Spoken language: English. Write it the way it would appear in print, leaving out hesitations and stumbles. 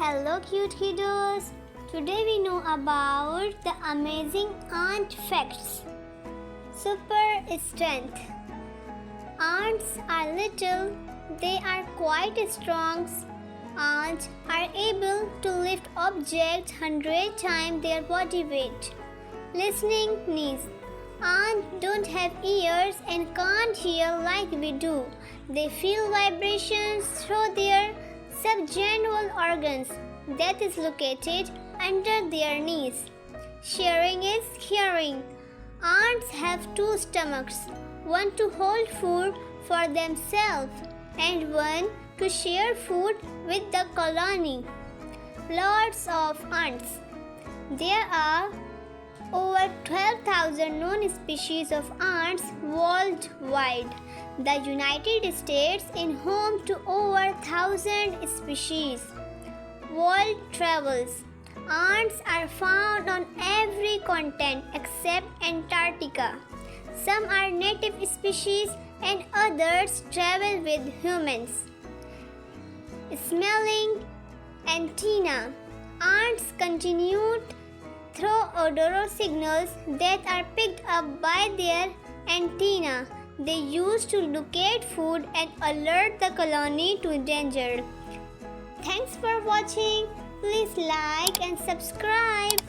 Hello cute kiddos! Today we know about the amazing ant facts. Super strength. Ants are little, they are quite strong. Ants are able to lift objects 100 times their body weight. Listening knees. Ants don't have ears and can't hear like we do. They feel vibrations through their subgenual organs that is located under their knees. Sharing is caring. Ants have two stomachs, one to hold food for themselves and one to share food with the colony. Lots of ants. There are over 12,000 known species of ants worldwide. The United States is home to over 1,000 species. World travels. Ants are found on every continent except Antarctica. Some are native species and others travel with humans. Smelling antenna. Ants continue through odorous signals that are picked up by their antenna. They use to locate food and alert the colony to danger. Thanks for watching. Please like and subscribe.